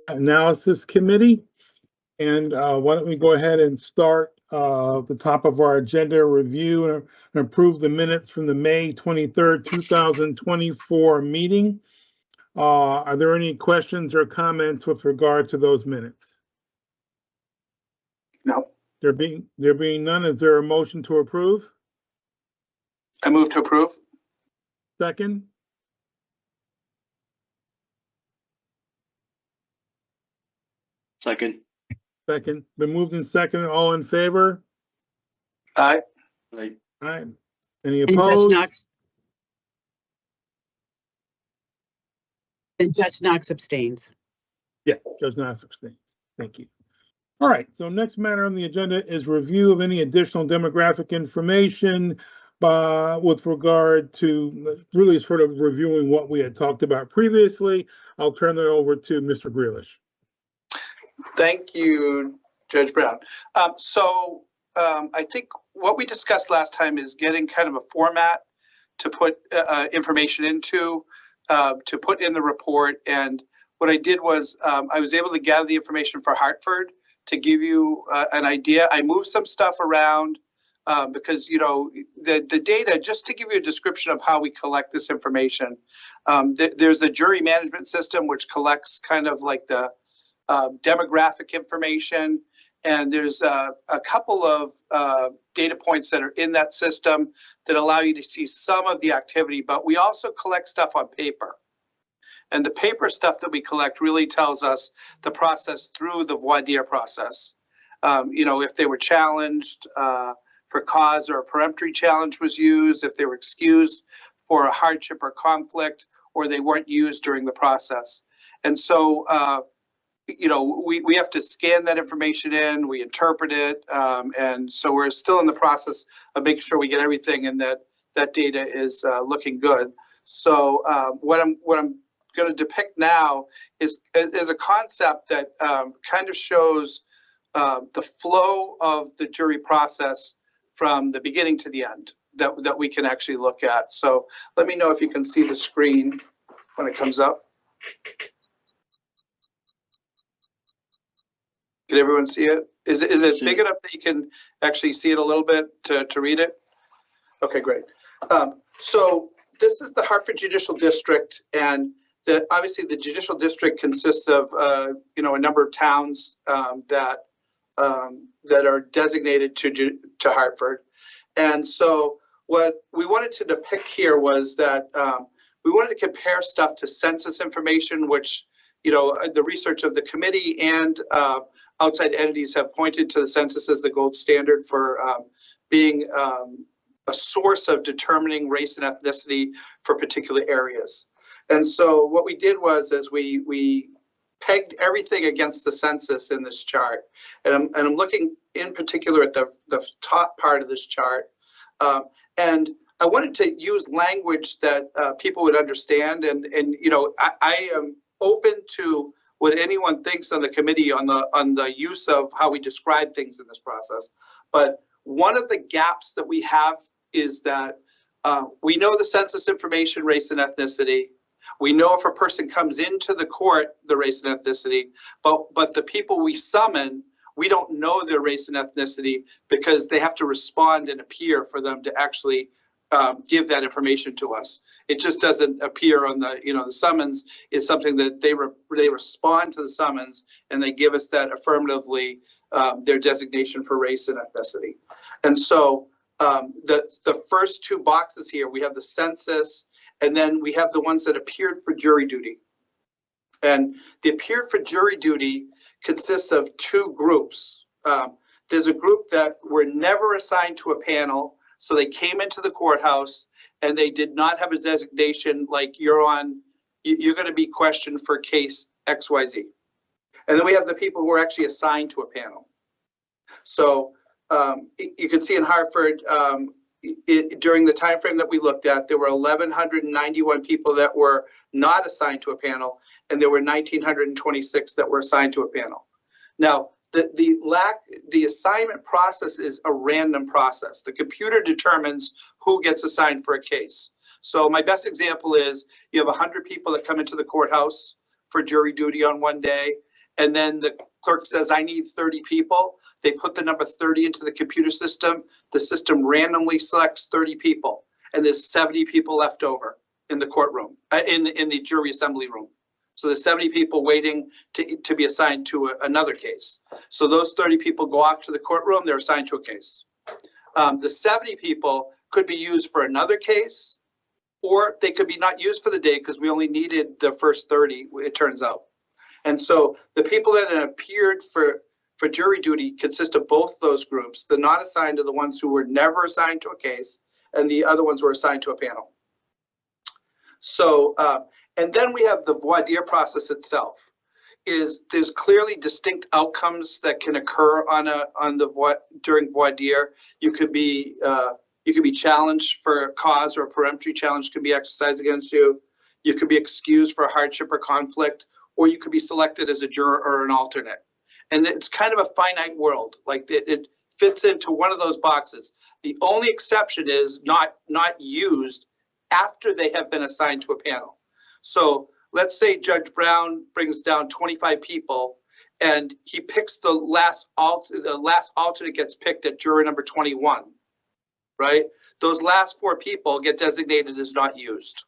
Analysis Committee. And why don't we go ahead and start the top of our agenda, review and approve the minutes from the May 23rd, 2024 meeting. Are there any questions or comments with regard to those minutes? No. There being none, is there a motion to approve? I move to approve. Second? Second. Second. Been moved and seconded. All in favor? Aye. Aye. Aye. Any And Judge opposed? Knox. And Judge Knox abstains. Yeah, Judge Knox abstains. Thank you. All right, so next matter on the agenda is review of any additional demographic information with regard to really sort of reviewing what we had talked about previously. I'll turn that over to Mr. Grealish. Thank you, Judge Brown. I think what we discussed last time is getting kind of a format to put information into, to put in the report. And what I did was I was able to gather the information for Hartford to give you an idea. I moved some stuff around because, you know, the data, just to give you a description of how we collect this information, there's a jury management system which collects kind of like the demographic information. And there's a couple of data points that are in that system that allow you to see some of the activity, but we also collect stuff on paper. And the paper stuff that we collect really tells us the process through the voir dire process. You know, if they were challenged for cause or a peremptory challenge was used, if they were excused for a hardship or conflict, or they weren't used during the process. And so, you know, we have to scan that information in, we interpret it. And so we're still in the process of making sure we get everything and that data is looking good. So what I'm going to depict now is a concept that kind of shows the flow of the jury process from the beginning to the end that we can actually look at. So let me know if you can see the screen when it comes up. Can everyone see it? Is it big enough that you can actually see it a little bit to read it? Okay, great. So this is the Hartford Judicial District, and obviously the Judicial District consists of you know, a number of towns that are designated to Hartford. And so what we wanted to depict here was that we wanted to compare stuff to census information, which, you know, the research of the committee and outside entities have pointed to the census as the gold standard for being a source of determining race and ethnicity for particular areas. And so what we did was, as we pegged everything against the census in this chart, and I'm looking in particular at the top part of this chart, and I wanted to use language that people would understand, and you know, I am open to what anyone thinks on the committee on the use of how we describe things in this process. But one of the gaps that we have is that we know the census information, race and ethnicity. We know if a person comes into the court, the race and ethnicity, but the people we summon, we don't know their race and ethnicity because they have to respond and appear for them to actually give that information to us. It just doesn't appear on the, you know, the summons is something that they respond to the summons and they give us that affirmatively their designation for race and ethnicity. And so the first two boxes here, we have the census, and then we have the ones that appeared for jury duty. And the appeared for jury duty consists of two groups. There's a group that were never assigned to a panel, so they came into the courthouse and they did not have a designation like you're going to be questioned for case XYZ. And then we have the people who are actually assigned to a panel. So you can see in Hartford, during the time frame that we looked at, there were 1,191 people that were not assigned to a panel, and there were 1,926 that were assigned to a panel. Now, the assignment process is a random process. The computer determines who gets assigned for a case. So my best example is you have 100 people that come into the courthouse for jury duty on one day, and then the clerk says, I need 30 people. They put the number 30 into the computer system. The system randomly selects 30 people, and there's 70 people left over in the courtroom, in the jury assembly room. So there's 70 people waiting to be assigned to another case. So those 30 people go off to the courtroom, they're assigned to a case. The 70 people could be used for another case, or they could be not used for the day because we only needed the first 30, it turns out. And so the people that appeared for jury duty consist of both those groups. The not assigned are the ones who were never assigned to a case, and the other ones were assigned to a panel. So, and then we have the voir dire process itself. There's clearly distinct outcomes that can occur during voir dire. You could be challenged for a cause, or a peremptory challenge can be exercised against you. You could be excused for hardship or conflict, or you could be selected as a juror or an alternate. And it's kind of a finite world. Like it fits into one of those boxes. The only exception is not used after they have been assigned to a panel. So let's say Judge Brown brings down 25 people, and he picks the last alternate gets picked at juror number 21, right? Those last 4 people get designated as not used.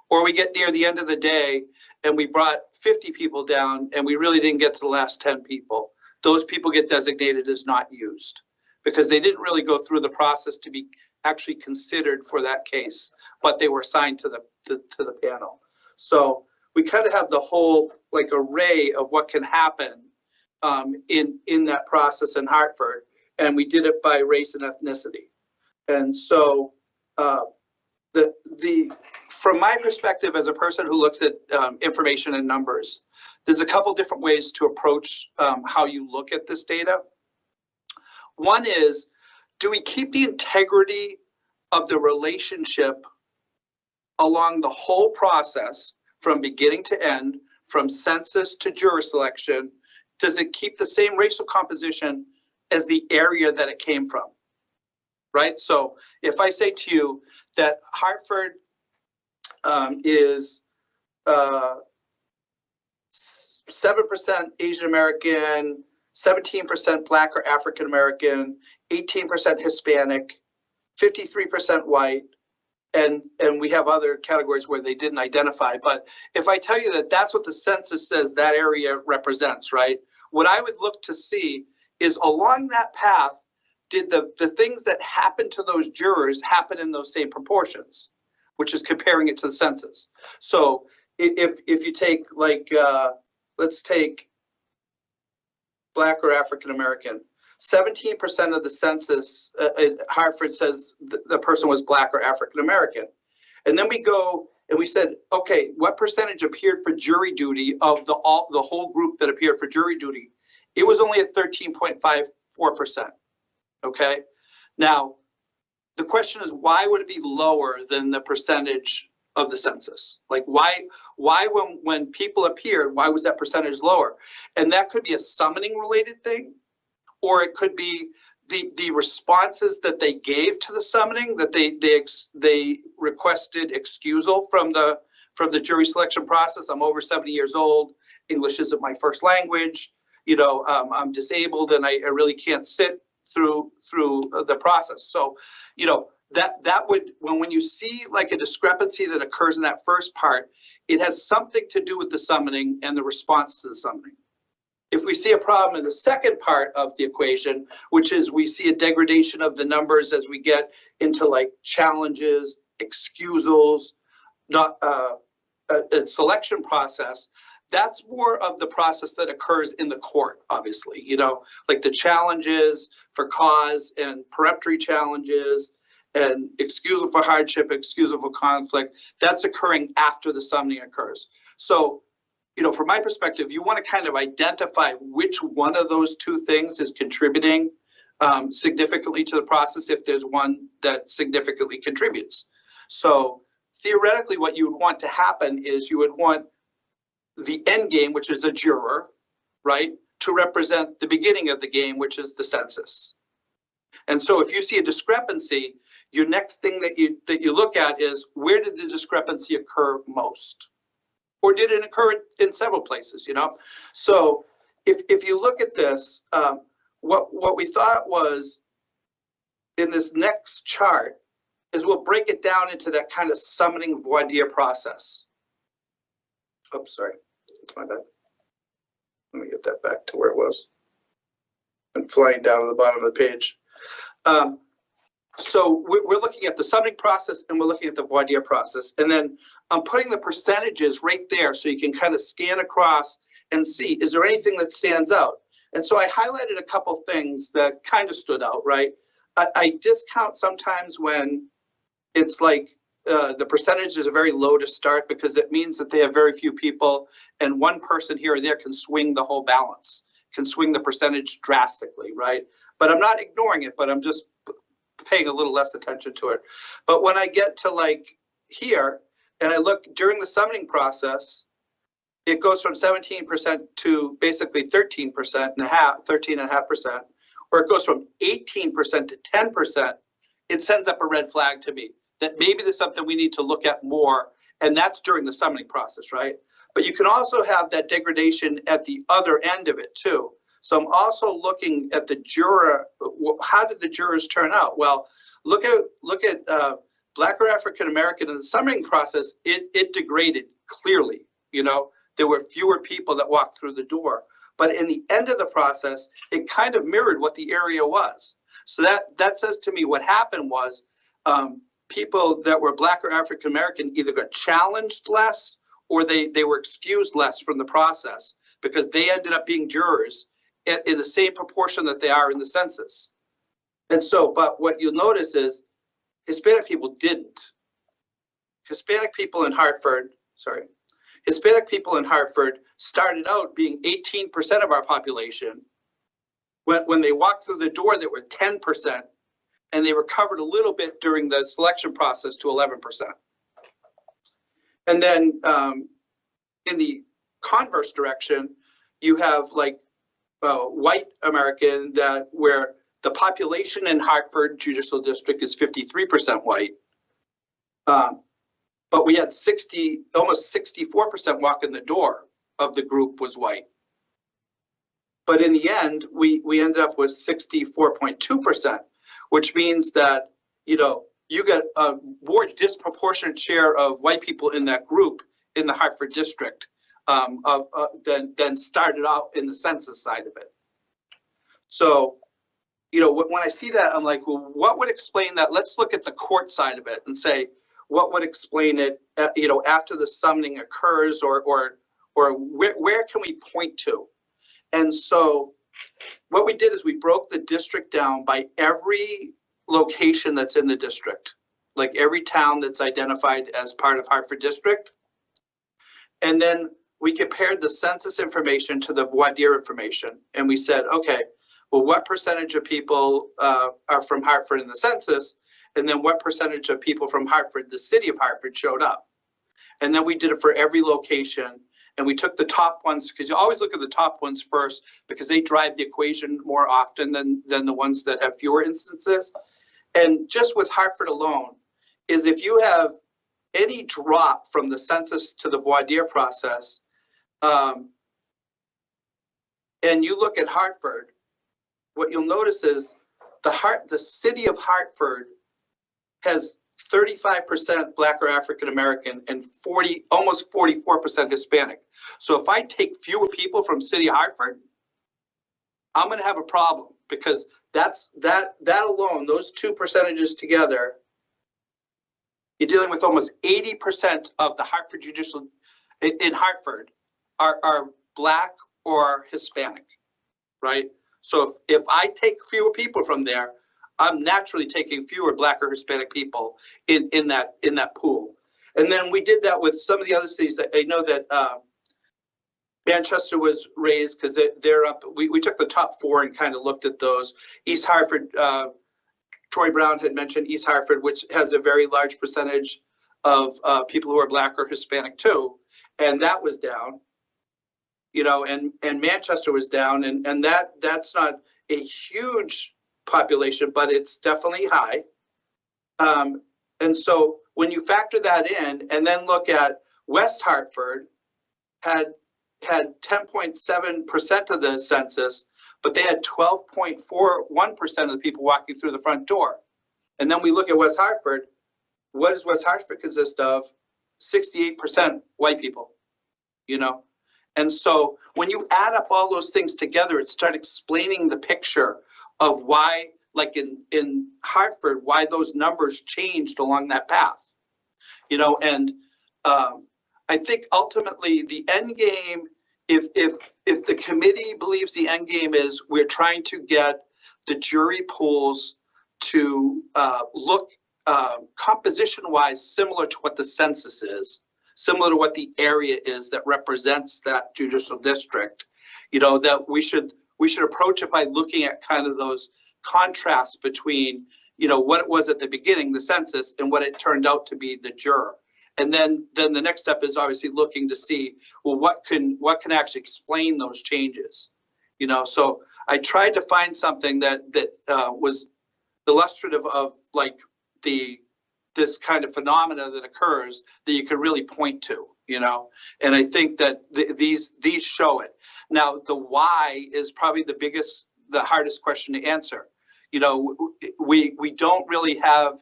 Or we get near the end of the day and we brought 50 people down and we really didn't get to the last 10 people. Those people get designated as not used because they didn't really go through the process to be actually considered for that case, but they were assigned to the panel. So we kind of have the whole like array of what can happen in that process in Hartford, and we did it by race and ethnicity. And so from my perspective as a person who looks at information and numbers, there's a couple different ways to approach how you look at this data. One is, do we keep the integrity of the relationship along the whole process from beginning to end, from census to juror selection? Does it keep the same racial composition as the area that it came from? Right? So if I say to you that Hartford is 7% Asian American, 17% Black or African American, 18% Hispanic, 53% white, and we have other categories where they didn't identify. But if I tell you that that's what the census says that area represents, right? What I would look to see is along that path, did the things that happened to those jurors happen in those same proportions, which is comparing it to the census. So if you take like, let's take Black or African American, 17% of the census in Hartford says the person was Black or African American. And then we go and we said, okay, what percentage appeared for jury duty of the whole group that appeared for jury duty? It was only at 13.54%. Okay. Now, the question is, why would it be lower than the percentage of the census? Like why when people appeared, why was that percentage lower? And that could be a summoning related thing, or it could be the responses that they gave to the summoning, that they requested excusal from the jury selection process. I'm over 70 years old. English isn't my first language. You know, I'm disabled and I really can't sit through the process. So, you know, that would, when you see like a discrepancy that occurs in that first part, it has something to do with the summoning and the response to the summoning. If we see a problem in the second part of the equation, which is we see a degradation of the numbers as we get into like challenges, excusals, not a selection process, that's more of the process that occurs in the court, obviously, you know, like the challenges for cause and peremptory challenges and excusal for hardship, excusal for conflict, that's occurring after the summoning occurs. So, you know, from my perspective, you want to kind of identify which one of those two things is contributing significantly to the process if there's one that significantly contributes. So theoretically, what you would want to happen is you would want the end game, which is a juror, right, to represent the beginning of the game, which is the census. And so if you see a discrepancy, your next thing that you look at is, where did the discrepancy occur most? or did it occur in several places, you know? So if you look at this, what we thought was in this next chart is we'll break it down into that kind of summoning voir dire process. Oops, sorry, that's my bad. Let me get that back to where it was. I'm flying down to the bottom of the page. So we're looking at the summoning process and we're looking at the voir dire process. And then I'm putting the percentages right there so you can kind of scan across and see, is there anything that stands out? And so I highlighted a couple things that kind of stood out, right? I discount sometimes when it's like the percentages are very low to start because it means that they have very few people and one person here or there can swing the whole balance, can swing the percentage drastically, right? But I'm not ignoring it, but I'm just paying a little less attention to it. But when I get to like here and I look during the summoning process, it goes from 17% to basically 13.5%, or it goes from 18% to 10%. It sends up a red flag to me that maybe there's something we need to look at more. And that's during the summoning process, right? But you can also have that degradation at the other end of it too. So I'm also looking at the juror. How did the jurors turn out? Well, look at Black or African American in the summoning process. It degraded clearly. You know, there were fewer people that walked through the door. But in the end of the process, it kind of mirrored what the area was. So that says to me what happened was people that were Black or African American either got challenged less or they were excused less from the process because they ended up being jurors in the same proportion that they are in the census. And so, but what you'll notice is Hispanic people didn't. Hispanic people in Hartford started out being 18% of our population. When they walked through the door, there was 10%, and they recovered a little bit during the selection process to 11%. And then in the converse direction, you have like white American where the population in Hartford Judicial District is 53% white. But we had almost 64% walk in the door of the group was white. But in the end, we ended up with 64.2%, which means that, you know, you get a more disproportionate share of white people in that group in the Hartford district than started out in the census side of it. So, you know, when I see that, I'm like, well, what would explain that? Let's look at the court side of it and say, what would explain it, you know, after the summoning occurs or where can we point to? And so what we did is we broke the district down by every location that's in the district, like every town that's identified as part of Hartford district. And then we compared the census information to the voir dire information. And we said, okay, well, what percentage of people are from Hartford in the census? And then what percentage of people from Hartford, the city of Hartford, showed up? And then we did it for every location. And we took the top ones, because you always look at the top ones first, because they drive the equation more often than the ones that have fewer instances. And just with Hartford alone, is if you have any drop from the census to the voir dire process, and you look at Hartford, what you'll notice is the city of Hartford has 35% Black or African American and almost 44% Hispanic. So if I take fewer people from city of Hartford, I'm going to have a problem, because that alone, those two percentages together, you're dealing with almost 80% of the Hartford judicial in Hartford are Black or Hispanic, right? So if I take fewer people from there, I'm naturally taking fewer Black or Hispanic people in that pool. And then we did that with some of the other cities. That I know that Manchester was raised because they're up. We took the top 4 and kind of looked at those. East Hartford, Troy Brown had mentioned East Hartford, which has a very large percentage of people who are Black or Hispanic too, and that was down. You know, and Manchester was down, and that's not a huge population, but it's definitely high. And so when you factor that in and then look at West Hartford, had 10.7% of the census, but they had 12.41% of the people walking through the front door. And then we look at West Hartford. What does West Hartford consist of? 68% white people, you know? And so when you add up all those things together, it starts explaining the picture of why, like in Hartford, why those numbers changed along that path, you know? And I think ultimately the end game, if the committee believes the end game is we're trying to get the jury pools to look composition-wise similar to what the census is, similar to what the area is that represents that judicial district, you know, that we should approach it by looking at kind of those contrasts between, you know, what it was at the beginning, the census, and what it turned out to be the juror. And then the next step is obviously looking to see, well, what can actually explain those changes, you know? So I tried to find something that was illustrative of like this kind of phenomena that occurs that you could really point to, you know? And I think that these show it. Now, the why is probably the hardest question to answer. You know, we don't really have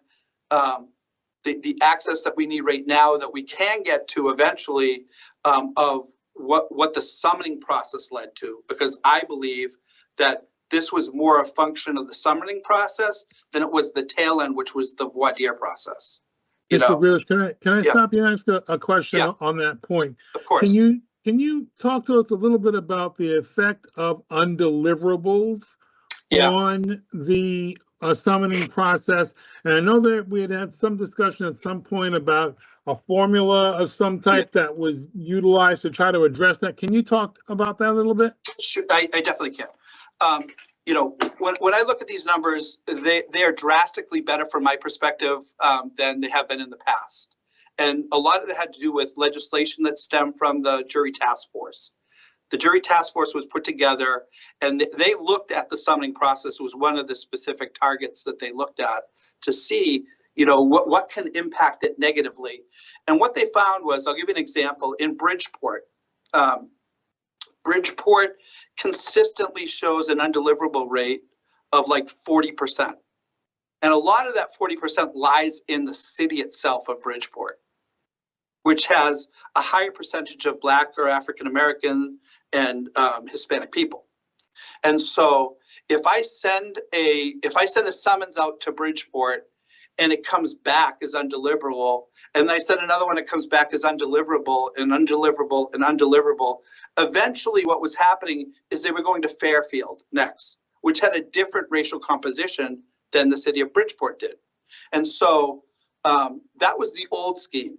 the access that we need right now that we can get to eventually of what the summoning process led to, because I believe that this was more a function of the summoning process than it was the tail end, which was the voir dire process. You Mr. know, Grealish, can I Yeah. stop you and ask a question Yeah. on that point? of course. Can you talk to us a little bit about the effect of undeliverables Yeah. on the summoning process? And I know that we had some discussion at some point about a formula of some type that was utilized to try to address that. Can you talk about that a little bit? Sure, I definitely can. You know, when I look at these numbers, they are drastically better from my perspective than they have been in the past. And a lot of it had to do with legislation that stemmed from the jury task force. The jury task force was put together and they looked at the summoning process. Was one of the specific targets that they looked at to see, you know, what can impact it negatively. And what they found was, I'll give you an example, in Bridgeport. Bridgeport consistently shows an undeliverable rate of like 40%. And a lot of that 40% lies in the city itself of Bridgeport, which has a higher percentage of Black or African-American and Hispanic people. And so if I send a summons out to Bridgeport and it comes back as undeliverable, and I send another one that comes back as undeliverable and undeliverable and undeliverable, eventually what was happening is they were going to Fairfield next, which had a different racial composition than the city of Bridgeport did. And so that was the old scheme,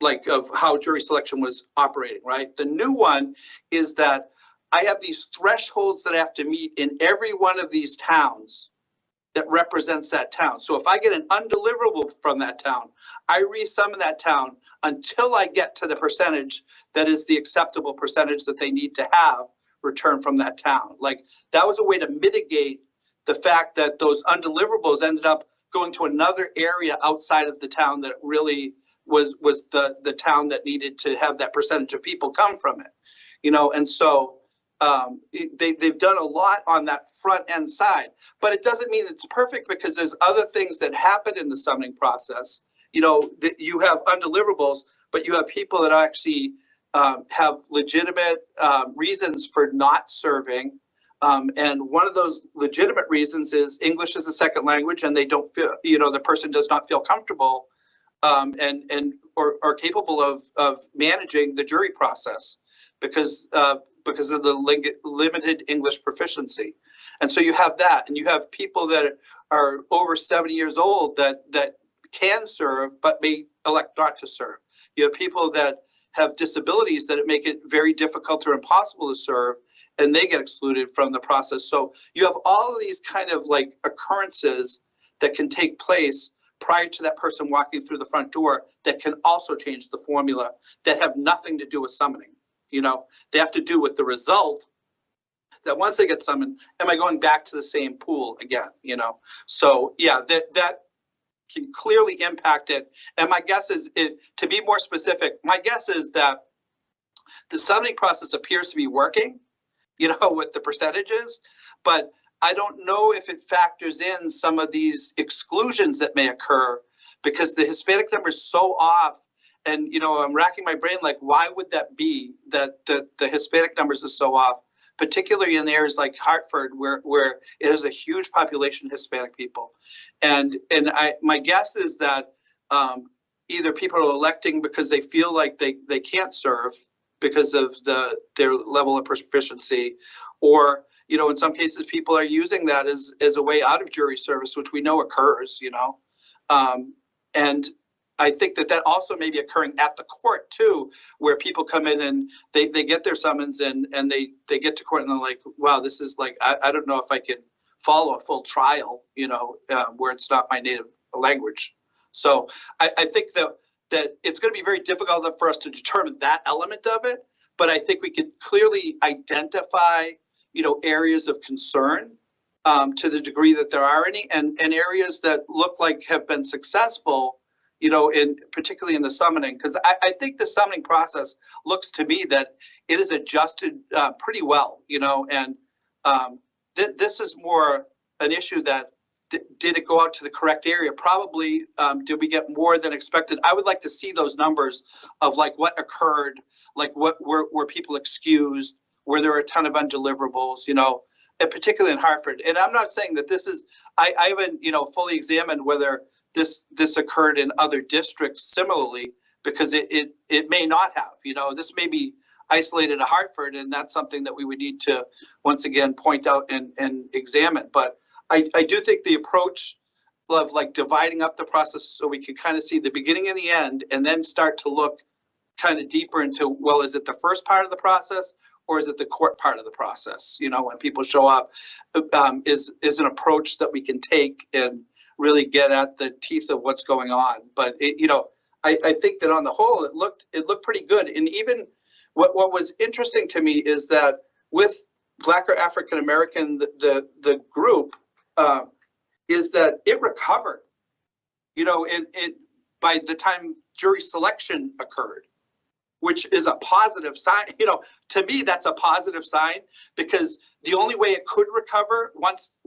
like of how jury selection was operating, right? The new one is that I have these thresholds that I have to meet in every one of these towns that represents that town. So if I get an undeliverable from that town, I resummon that town until I get to the percentage that is the acceptable percentage that they need to have returned from that town. Like that was a way to mitigate the fact that those undeliverables ended up going to another area outside of the town that really was the town that needed to have that percentage of people come from it, you know. And so they've done a lot on that front end side, but it doesn't mean it's perfect, because there's other things that happen in the summoning process. You know, that you have undeliverables, but you have people that actually have legitimate reasons for not serving. And one of those legitimate reasons is English as a second language, and they don't feel, you know, the person does not feel comfortable or capable of managing the jury process because of the limited English proficiency. And so you have that, and you have people that are over 70 years old that can serve but may elect not to serve. You have people that have disabilities that make it very difficult or impossible to serve, and they get excluded from the process. So you have all of these kind of like occurrences that can take place prior to that person walking through the front door that can also change the formula, that have nothing to do with summoning. You know, they have to do with the result that once they get summoned, am I going back to the same pool again? You know, so yeah, that can clearly impact it. And my guess is, to be more specific, my guess is that the summoning process appears to be working, with the percentages, but I don't know if it factors in some of these exclusions that may occur because the Hispanic number is so off. And, I'm racking my brain, like, why would that be that the Hispanic numbers are so off, particularly in areas like Hartford, where it has a huge population of Hispanic people. And my guess is that either people are electing because they feel like they can't serve because of their level of proficiency, or, in some cases, people are using that as a way out of jury service, which we know occurs, and I think that also may be occurring at the court too, where people come in and they get their summons and they get to court and they're like, wow, this is like, I don't know if I can follow a full trial, where it's not my native language. So I think that it's going to be very difficult for us to determine that element of it, but I think we could clearly identify, areas of concern to the degree that there are any, and areas that look like have been successful, particularly in the summoning, because I think the summoning process looks to me that it is adjusted pretty well, and this is more an issue that did it go out to the correct area? Probably. Did we get more than expected? I would like to see those numbers of like what occurred, like what were people excused, were there a ton of undeliverables, and particularly in Hartford. And I'm not saying that this is, I haven't, fully examined whether this occurred in other districts similarly, because it may not have, this may be isolated to Hartford, and that's something that we would need to once again point out and examine. But I do think the approach of like dividing up the process so we can kind of see the beginning and the end, and then start to look kind of deeper into, well, is it the first part of the process or is it the court part of the process? When people show up, is an approach that we can take and really get at the teeth of what's going on. But I think that on the whole, it looked pretty good. And even what was interesting to me is that with Black or African American, the group is that it recovered. By the time jury selection occurred, which is a positive sign. To me, that's a positive sign, because the only way it could recover once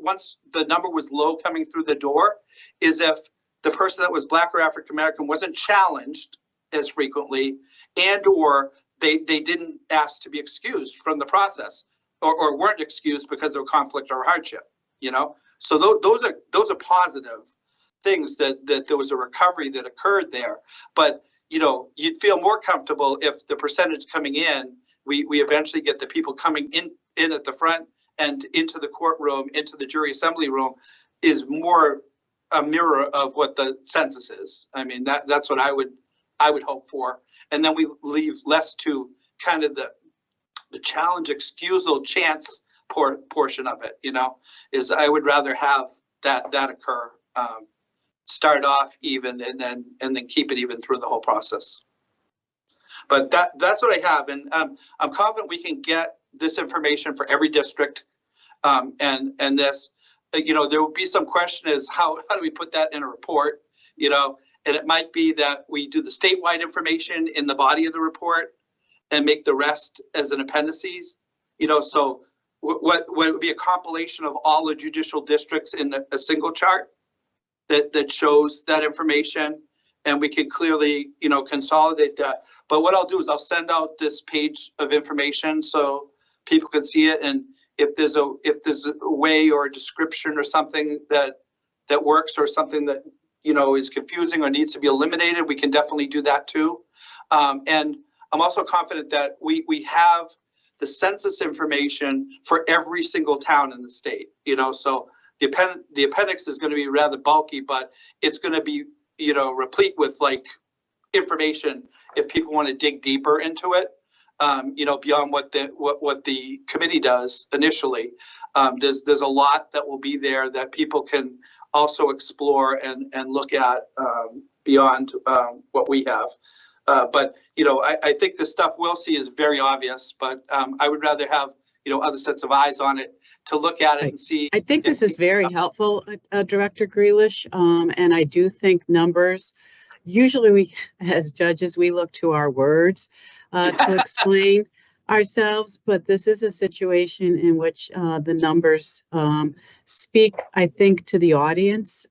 the number was low coming through the door is if the person that was Black or African American wasn't challenged as frequently, and or they didn't ask to be excused from the process, or weren't excused because of conflict or hardship. So those are positive things that there was a recovery that occurred there. But you'd feel more comfortable if the percentage coming in, we eventually get the people coming in at the front and into the courtroom, into the jury assembly room, is more a mirror of what the census is. I mean, that's what I would hope for. And then we leave less to kind of the challenge, excusal, chance portion of it, is I would rather have that occur. Start off even and then keep it even through the whole process. But that's what I have, and I'm confident we can get this information for every district, and this, there will be some question is how do we put that in a report, and it might be that we do the statewide information in the body of the report and make the rest as an appendices, so what would be a compilation of all the judicial districts in a single chart that shows that information, and we can clearly, consolidate that. But what I'll do is I'll send out this page of information so people can see it. And if there's a way or a description or something that works, or something that, is confusing or needs to be eliminated, we can definitely do that too. And I'm also confident that we have the census information for every single town in the state, so the appendix is going to be rather bulky, but it's going to be, replete with like information if people want to dig deeper into it, beyond what the committee does initially. There's a lot that will be there that people can also explore and look at beyond what we have. But I think the stuff we'll see is very obvious, but I would rather have other sets of eyes on it to look at it and see. I think this is very helpful, Director Grealish, and I do think numbers, usually we, as judges, we look to our words, to explain ourselves, but this is a situation in which the numbers speak, I think, to the audience.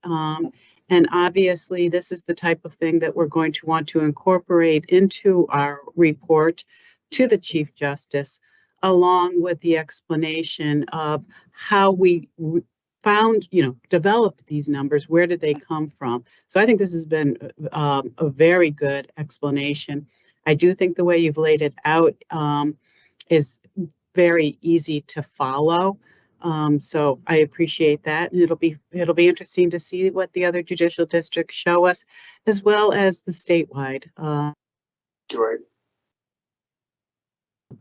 And obviously, this is the type of thing that we're going to want to incorporate into our report to the Chief Justice, along with the explanation of how we found, developed these numbers. Where did they come from? So I think this has been a very good explanation. I do think the way you've laid it out is very easy to follow. So I appreciate that, and it'll be interesting to see what the other judicial districts show us, as well as the statewide. Right.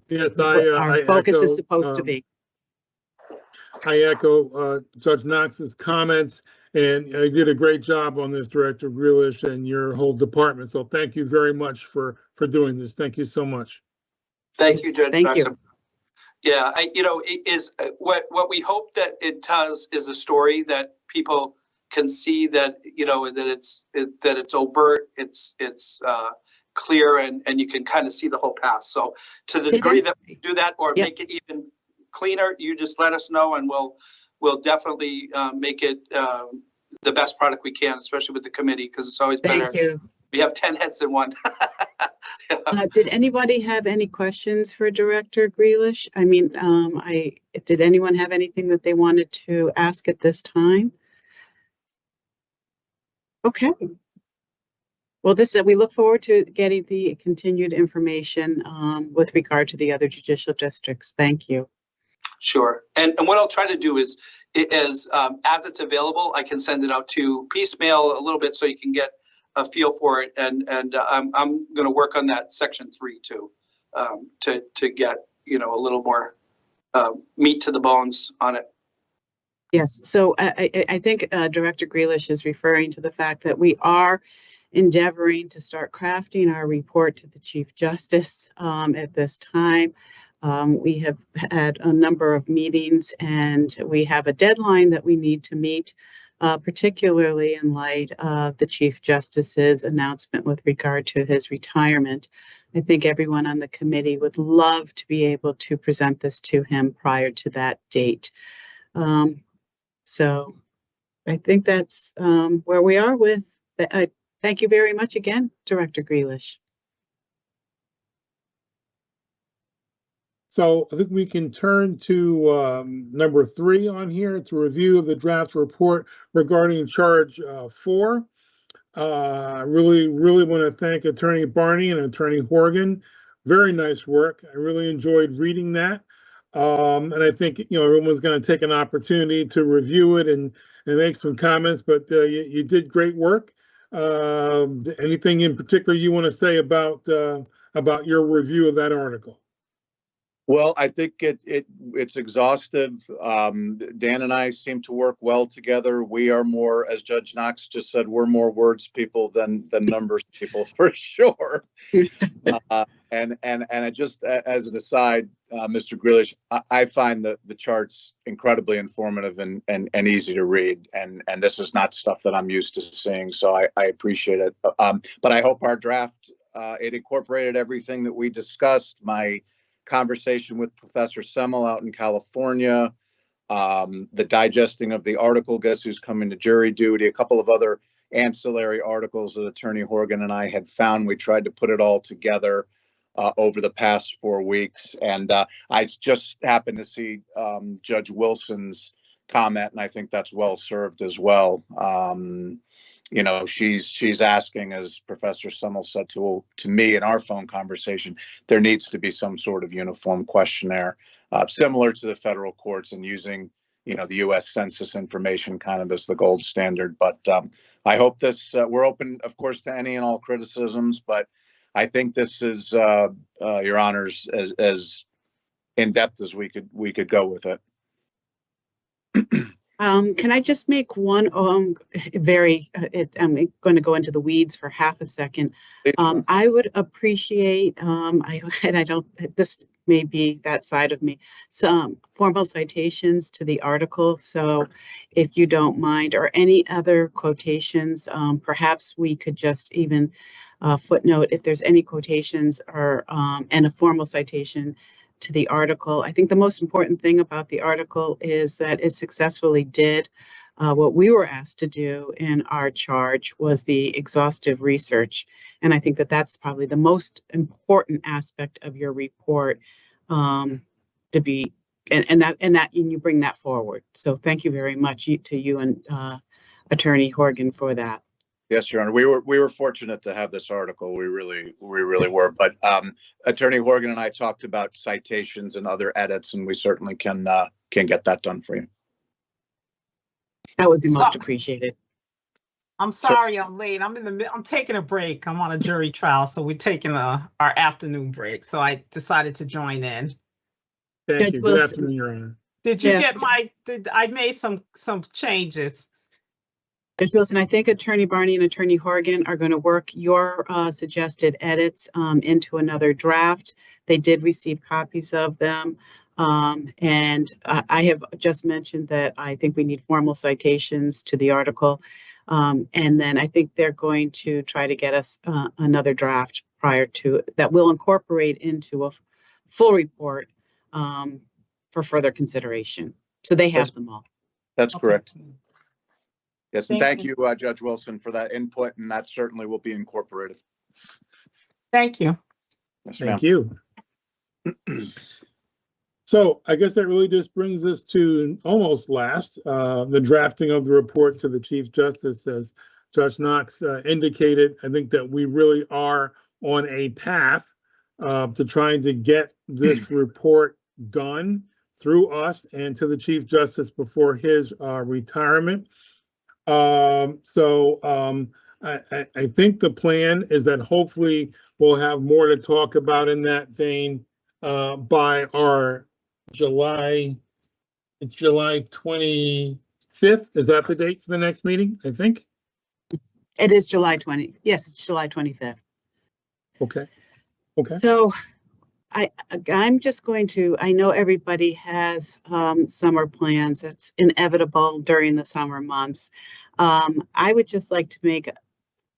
Yes, What our focus echo, is supposed to be. I echo Judge Knox's comments, and you did a great job on this, Director Grealish, and your whole department. So thank you very much for doing this. Thank you so much. Thank you, Judge. Thank you. Yeah, it is what we hope that it does is a story that people can see that, that it's overt, it's clear, and you can kind of see the whole path. So to the degree that we do that or make it even cleaner, you just let us know, and we'll definitely make it the best product we can, especially with the committee, because it's always better. Thank you. We have 10 heads in one. Did anybody have any questions for Director Grealish? I mean, did anyone have anything that they wanted to ask at this time? Okay. Well, we look forward to getting the continued information with regard to the other judicial districts. Thank you. Sure. And what I'll try to do is as it's available, I can send it out to piecemeal a little bit so you can get a feel for it. And I'm going to work on that section 3 too, to get, a little more meat to the bones on it. Yes. So I think Director Grealish is referring to the fact that we are endeavoring to start crafting our report to the Chief Justice at this time. We have had a number of meetings, and we have a deadline that we need to meet, particularly in light of the Chief Justice's announcement with regard to his retirement. I think everyone on the committee would love to be able to present this to him prior to that date. So I think that's where we are with that. Thank you very much again, Director Grealish. So I think we can turn to number 3 on here. It's a review of the draft report regarding charge 4. I really want to thank Attorney Barney and Attorney Horgan. Very nice work. I really enjoyed reading that. And I think, everyone's going to take an opportunity to review it and make some comments, but you did great work. Anything in particular you want to say about your review of that article? Well, I think it's exhaustive. Dan and I seem to work well together. We are more, as Judge Knox just said, we're more words people than numbers people for sure. And just as an aside, Mr. Grealish, I find the charts incredibly informative and easy to read. And this is not stuff that I'm used to seeing, so I appreciate it. But I hope our draft, it incorporated everything that we discussed. My conversation with Professor Semmel out in California, the digesting of the article, Guess Who's Coming to Jury Duty, a couple of other ancillary articles that Attorney Horgan and I had found. We tried to put it all together over the past 4 weeks. And I just happened to see Judge Wilson's comment, and I think that's well served as well. She's asking, as Professor Semmel said to me in our phone conversation, there needs to be some sort of uniform questionnaire, similar to the federal courts, and using, the U.S. Census information kind of as the gold standard. But I hope this, we're open, of course, to any and all criticisms, but I think this is, Your Honors, as in depth as we could go with it. Can I just make one I'm going to go into the weeds for half a second. I would appreciate, this may be that side of me, some formal citations to the article. So if you don't mind, or any other quotations, perhaps we could just even footnote if there's any quotations or and a formal citation to the article. I think the most important thing about the article is that it successfully did what we were asked to do in our charge, was the exhaustive research. And I think that that's probably the most important aspect of your report, to be, and you bring that forward. So thank you very much to you and Attorney Horgan for that. Yes, Your Honor. We were fortunate to have this article. We really were. But Attorney Horgan and I talked about citations and other edits, and we certainly can get that done for you. That would be most appreciated. I'm sorry I'm late. I'm taking a break. I'm on a jury trial, so we're taking our afternoon break. So I decided to join in. Thank Judge you. Good Wilson. afternoon, Your Honor. Did you Yes. get I made some changes. Judge Wilson, I think Attorney Barney and Attorney Horgan are going to work your suggested edits into another draft. They did receive copies of them. And I have just mentioned that I think we need formal citations to the article. And then I think they're going to try to get us another draft prior to that will incorporate into a full report for further consideration. So they have them all. That's Okay. correct. Yes, and Thank thank you, Judge Wilson, for that input, and that certainly will be incorporated. Thank you. Yes, ma'am. Thank you. So I guess that really just brings us to almost last, the drafting of the report to the Chief Justice. As Judge Knox indicated, I think that we really are on a path to trying to get this report done through us and to the Chief Justice before his retirement. I think the plan is that hopefully we'll have more to talk about in that vein by our July 25th. Is that the date for the next meeting? I think. It is July 20. Yes, it's July 25th. Okay. Okay. So I'm just going to, I know everybody has summer plans. It's inevitable during the summer months. I would just like to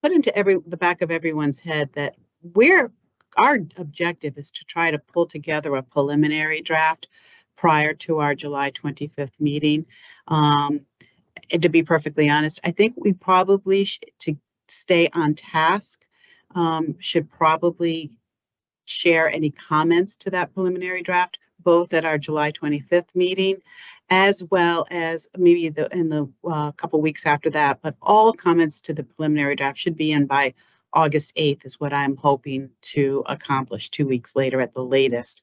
put into the back of everyone's head that our objective is to try to pull together a preliminary draft prior to our July 25th meeting. And to be perfectly honest, I think we probably, to stay on task, should probably share any comments to that preliminary draft, both at our July 25th meeting, as well as maybe in the couple weeks after that. But all comments to the preliminary draft should be in by August 8th is what I'm hoping to accomplish, 2 weeks later at the latest.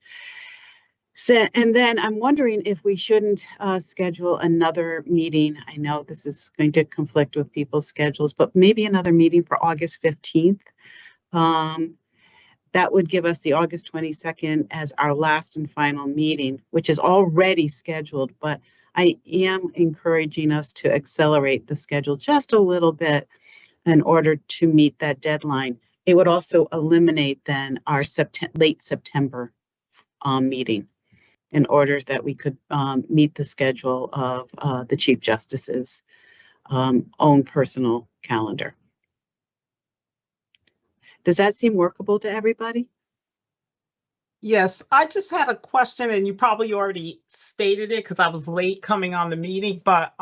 So, and then I'm wondering if we shouldn't schedule another meeting. I know this is going to conflict with people's schedules, but maybe another meeting for August 15th. That would give us the August 22nd as our last and final meeting, which is already scheduled, but I am encouraging us to accelerate the schedule just a little bit in order to meet that deadline. It would also eliminate then our late September meeting in order that we could meet the schedule of the Chief Justice's own personal calendar. Does that seem workable to everybody? Yes, I just had a question, and you probably already stated it because I was late coming on the meeting, but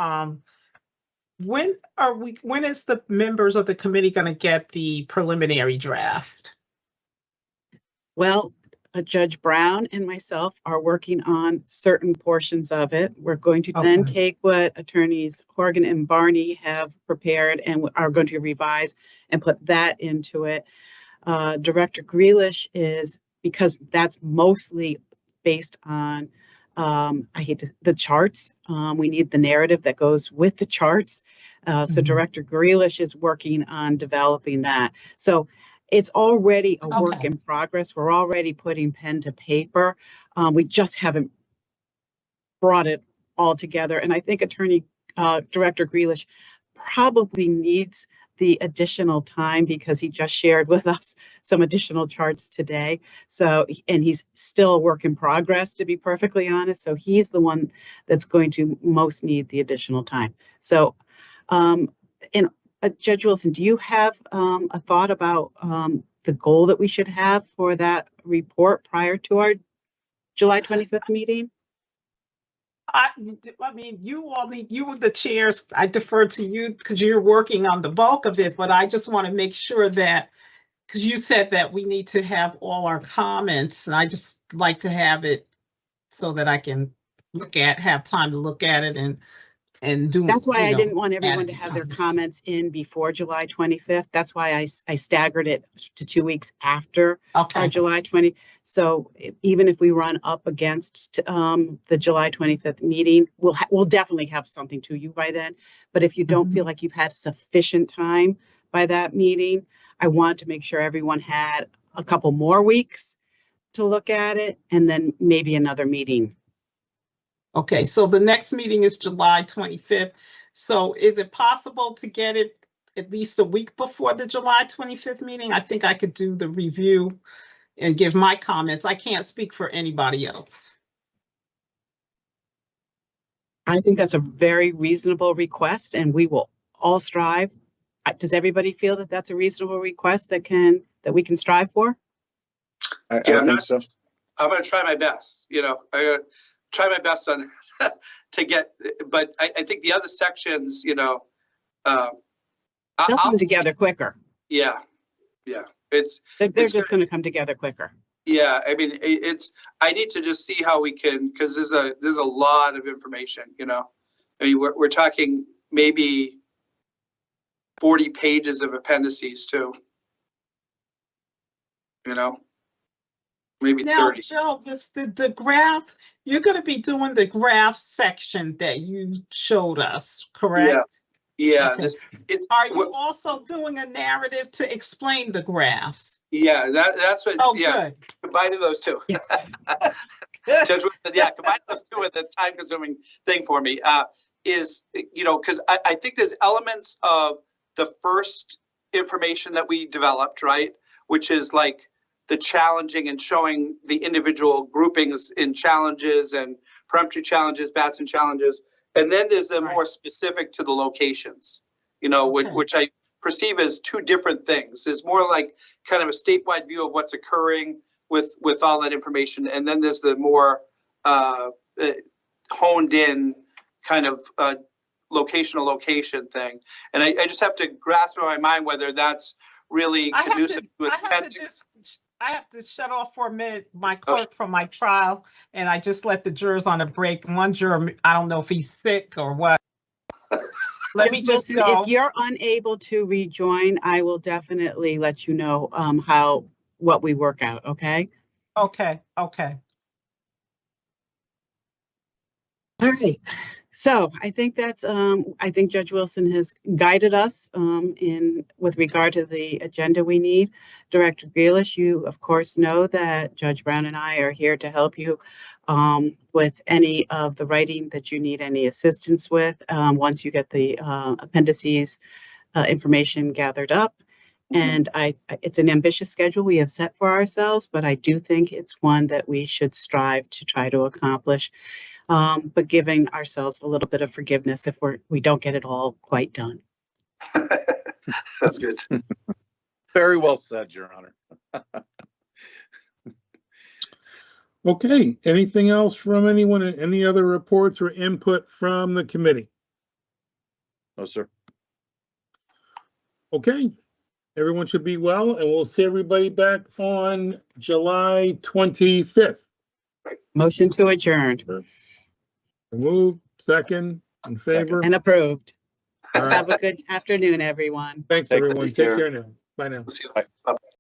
when is the members of the committee going to get the preliminary draft? Well, Judge Brown and myself are working on certain portions of it. We're going to then Okay. take what attorneys Horgan and Barney have prepared and are going to revise and put that into it. Director Grealish is, because that's mostly based on, the charts. We need the narrative that goes with the charts. So Director Grealish is working on developing that. So it's already a work Okay. in progress. We're already putting pen to paper. We just haven't brought it all together. And I think Director Grealish probably needs the additional time because he just shared with us some additional charts today. So, and he's still a work in progress, to be perfectly honest. So he's the one that's going to most need the additional time. So, Judge Wilson, do you have a thought about the goal that we should have for that report prior to our July 25th meeting? I mean, you were the chairs. I defer to you because you're working on the bulk of it, but I just want to make sure that, because you said that we need to have all our comments, and I just like to have it so that I can have time to look at it and do. That's why you I know, didn't want everyone add to have their comments. comments in before July 25th. That's why I staggered it to 2 weeks after our Okay, July 20. So even if we run up against the July 25th meeting, we'll definitely have something to you by then. But if you don't feel like you've had sufficient time by that meeting, I want to make sure everyone had a couple more weeks to look at it and then maybe another meeting. okay, so the next meeting is July 25th. So is it possible to get it at least a week before the July 25th meeting? I think I could do the review and give my comments. I can't speak for anybody else. I think that's a very reasonable request and we will all strive. Does everybody feel that that's a reasonable request that we can strive for? I Yeah, think so. I'm gonna try my best, I gotta try my best on to get, but I think the other sections, They'll I'll, come together quicker. yeah, it's, They're It's just going to come together quicker. yeah, I mean, I need to just see how we can, because there's a lot of information, I mean, we're talking maybe 40 pages of appendices too. Maybe Now, 30. Joe, the graph, you're going to be doing the graph section that you showed us, correct? Yeah, Okay. Are you also doing a narrative to explain the graphs? yeah, that's what, Oh, yeah, good. combining those two. Yes. Judge Wilson, yeah, combine those two with the time consuming thing for me, is, because I think there's elements of the first information that we developed, right? Which is like the challenging and showing the individual groupings in challenges and peremptory challenges, Batson challenges. And then there's the more specific to the locations, Okay. which I perceive as two different things. It's more like kind of a statewide view of what's occurring with all that information. And then there's the more honed in kind of location thing. And I just have to grasp in my mind whether that's really conducive to it. I have to shut off for a minute my clerk from my trial, and I just let the jurors on a break. One juror, I don't know if he's sick or what. Let me just Listen, go. if you're unable to rejoin, I will definitely let you know what we work out, okay? Okay. All right. So I think I think Judge Wilson has guided us with regard to the agenda we need. Director Grealish, you of course know that Judge Brown and I are here to help you with any of the writing that you need any assistance with once you get the appendices information gathered up. And it's an ambitious schedule we have set for ourselves, but I do think it's one that we should strive to try to accomplish. But giving ourselves a little bit of forgiveness if we don't get it all quite done. That's good. Very well said, Your Honor. Okay, anything else from anyone? Any other reports or input from the committee? No, sir. Okay, everyone should be well, and we'll see everybody back on July 25th. Motion to adjourn Move, second, in favor. and approved. All right. Have a good afternoon, everyone. Thanks, Take everyone. Take care. care now. Bye now. We'll see you later. Bye.